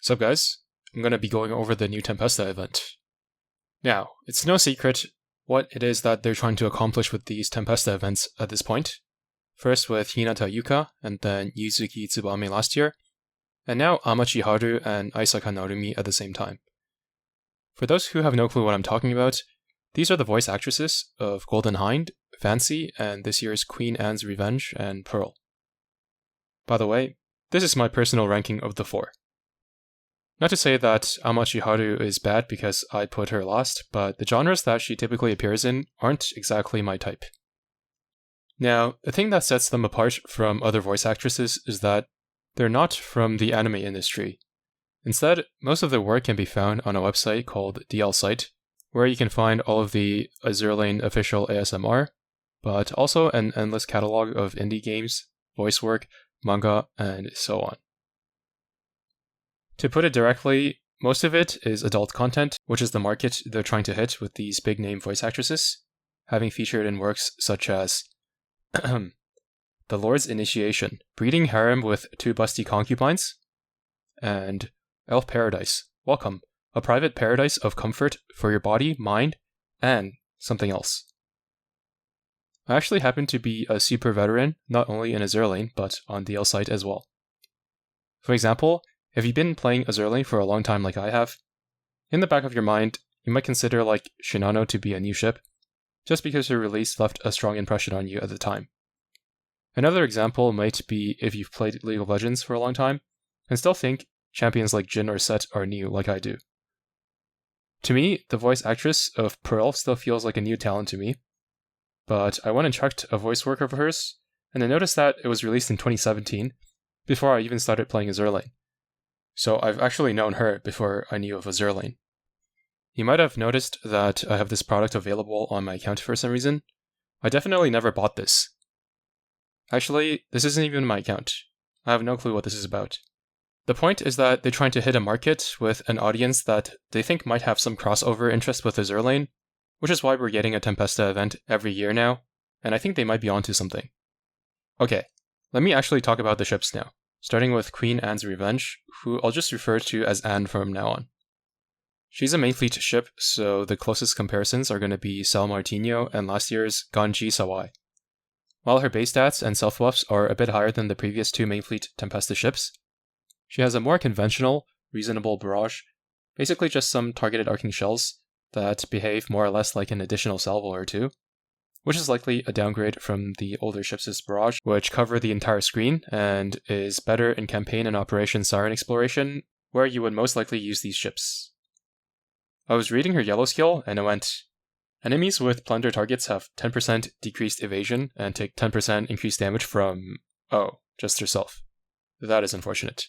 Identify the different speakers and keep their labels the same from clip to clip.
Speaker 1: What's up, guys? I'm going to be going over the new Tempesta event. Now, it's no secret what it is that they're trying to accomplish with these Tempesta events at this point. First with Hinata Yuka, and then Yuzuki Tsubame last year, and now Amachi Haru and Aisaka Narumi at the same time. For those who have no clue what I'm talking about, these are the voice actresses of Golden Hind, Fancy, and this year's Queen Anne's Revenge and Pearl. By the way, this is my personal ranking of the four. Not to say that Amachi Haru is bad because I put her last, but the genres that she typically appears in aren't exactly my type. Now, the thing that sets them apart from other voice actresses is that they're not from the anime industry. Instead, most of their work can be found on a website called DL Site, where you can find all of the Azur official ASMR, but also an endless catalog of indie games, voice work, manga, and so on. To put it directly, most of it is adult content, which is the market they're trying to hit with these big-name voice actresses, having featured in works such as The Lord's Initiation, Breeding Harem with 2 busty concubines, and Elf Paradise, Welcome, a private paradise of comfort for your body, mind, and something else. I actually happen to be a super veteran, not only in Azur Lane, but on DL Site as well. For example, if you've been playing Azur Lane for a long time like I have, in the back of your mind, you might consider like Shinano to be a new ship, just because her release left a strong impression on you at the time. Another example might be if you've played League of Legends for a long time, and still think champions like Jhin or Set are new like I do. To me, the voice actress of Pearl still feels like a new talent to me, but I went and checked a voice work of hers, and I noticed that it was released in 2017, before I even started playing Azur Lane. So I've actually known her before I knew of Azur Lane. You might have noticed that I have this product available on my account for some reason. I definitely never bought this. Actually, this isn't even my account. I have no clue what this is about. The point is that they're trying to hit a market with an audience that they think might have some crossover interest with Azur Lane, which is why we're getting a Tempesta event every year now, and I think they might be onto something. Okay, let me actually talk about the ships now, starting with Queen Anne's Revenge, who I'll just refer to as Anne from now on. She's a main fleet ship, so the closest comparisons are going to be Sal Martino and last year's Ganji Sawai. While her base stats and self buffs are a bit higher than the previous 2 main fleet Tempesta ships, she has a more conventional, reasonable barrage, basically just some targeted arcing shells that behave more or less like an additional salvo or 2, which is likely a downgrade from the older ships' barrage, which cover the entire screen and is better in campaign and Operation Siren Exploration, where you would most likely use these ships. I was reading her yellow skill, and I went, enemies with plunder targets have 10% decreased evasion and take 10% increased damage from, just herself. That is unfortunate.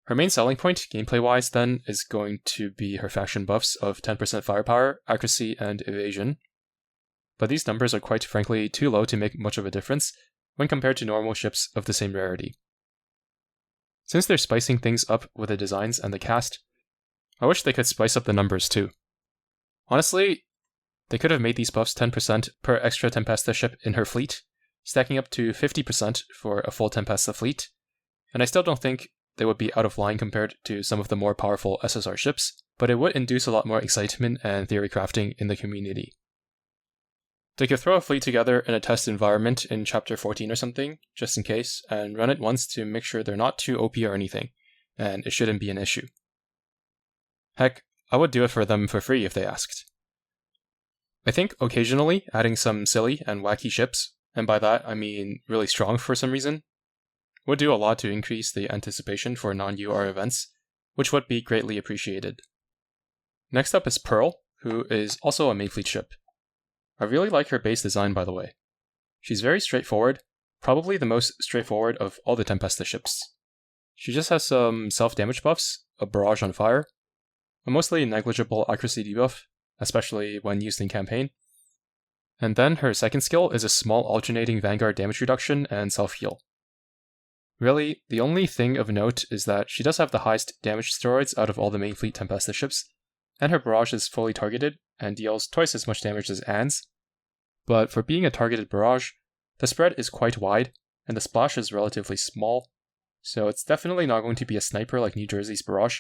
Speaker 1: Her main selling point, gameplay-wise then, is going to be her faction buffs of 10% firepower, accuracy, and evasion. But these numbers are quite frankly too low to make much of a difference when compared to normal ships of the same rarity. Since they're spicing things up with the designs and the cast, I wish they could spice up the numbers too. Honestly, they could have made these buffs 10% per extra Tempesta ship in her fleet, stacking up to 50% for a full Tempesta fleet, and I still don't think they would be out of line compared to some of the more powerful SSR ships, but it would induce a lot more excitement and theory crafting in the community. They could throw a fleet together in a test environment in Chapter 14 or something, just in case, and run it once to make sure they're not too OP or anything, and it shouldn't be an issue. Heck, I would do it for them for free if they asked. I think occasionally adding some silly and wacky ships, and by that I mean really strong for some reason, would do a lot to increase the anticipation for non-UR events, which would be greatly appreciated. Next up is Pearl, who is also a main fleet ship. I really like her base design, by the way. She's very straightforward, probably the most straightforward of all the Tempesta ships. She just has some self-damage buffs, a barrage on fire, a mostly negligible accuracy debuff, especially when used in campaign, and then her second skill is a small alternating vanguard damage reduction and self-heal. Really, the only thing of note is that she does have the highest damage steroids out of all the main fleet Tempesta ships, and her barrage is fully targeted and deals twice as much damage as Anne's. But for being a targeted barrage, the spread is quite wide, and the splash is relatively small, so it's definitely not going to be a sniper like New Jersey's Barrage,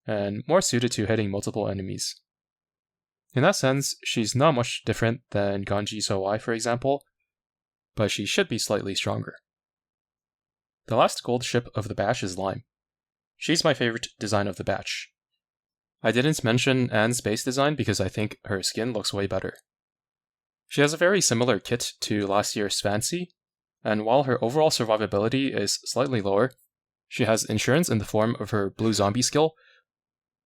Speaker 1: and more suited to hitting multiple enemies. In that sense, she's not much different than Ganji Sowai, for example, but she should be slightly stronger. The last gold ship of the batch is Lime. She's my favorite design of the batch. I didn't mention Anne's base design because I think her skin looks way better. She has a very similar kit to last year's Fancy, and while her overall survivability is slightly lower, she has insurance in the form of her blue zombie skill,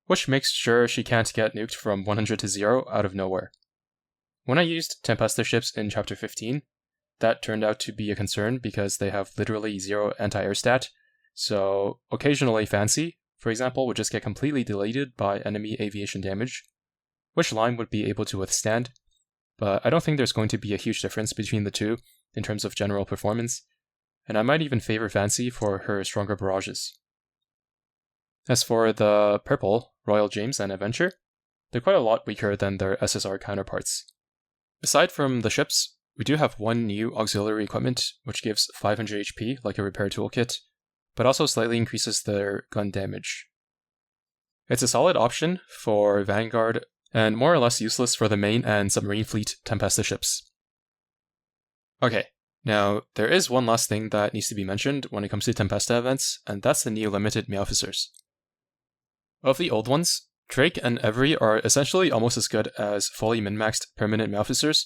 Speaker 1: which makes sure she can't get nuked from 100 to 0 out of nowhere. When I used Tempesta ships in Chapter 15, that turned out to be a concern because they have literally 0 anti-air stat, so occasionally Fancy, for example, would just get completely deleted by enemy aviation damage, which Lime would be able to withstand, but I don't think there's going to be a huge difference between the two in terms of general performance, and I might even favor Fancy for her stronger barrages. As for the purple, Royal James and Adventure, they're quite a lot weaker than their SSR counterparts. Aside from the ships, we do have one new auxiliary equipment which gives 500 HP like a repair toolkit, but also slightly increases their gun damage. It's a solid option for Vanguard and more or less useless for the main and submarine fleet Tempesta ships. Okay, now there is one last thing that needs to be mentioned when it comes to Tempesta events, and that's the new limited Meowficers. Of the old ones, Drake and Every are essentially almost as good as fully min-maxed permanent Meowficers,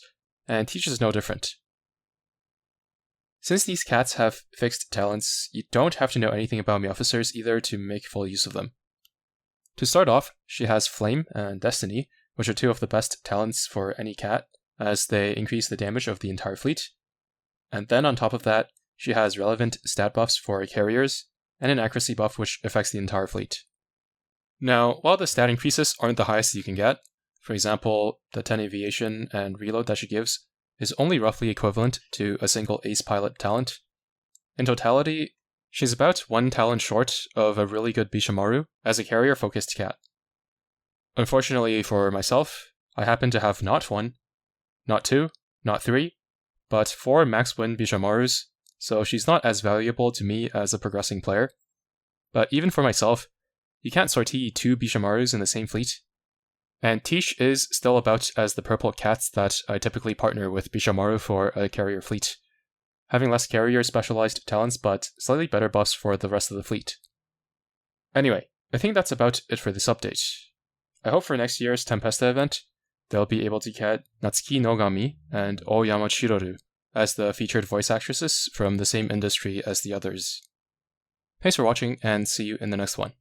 Speaker 1: and Teach is no different. Since these cats have fixed talents, you don't have to know anything about Meowficers either to make full use of them. To start off, she has Flame and Destiny, which are two of the best talents for any cat, as they increase the damage of the entire fleet. And then on top of that, she has relevant stat buffs for carriers, and an accuracy buff which affects the entire fleet. Now, while the stat increases aren't the highest you can get, for example, the 10 aviation and reload that she gives is only roughly equivalent to a single ace pilot talent. In totality, she's about one talent short of a really good Bishimaru as a carrier-focused cat. Unfortunately for myself, I happen to have not one, not two, not three, but 4 max win Bishimarus, so she's not as valuable to me as a progressing player. But even for myself, you can't sortie 2 Bishimarus in the same fleet. And Tish is still about as the purple cats that I typically partner with Bishimaru for a carrier fleet, having less carrier specialized talents but slightly better buffs for the rest of the fleet. Anyway, I think that's about it for this update. I hope for next year's Tempesta event, they'll be able to get Natsuki Nogami and Oyama Shiroru as the featured voice actresses from the same industry as the others. Thanks for watching, and see you in the next one.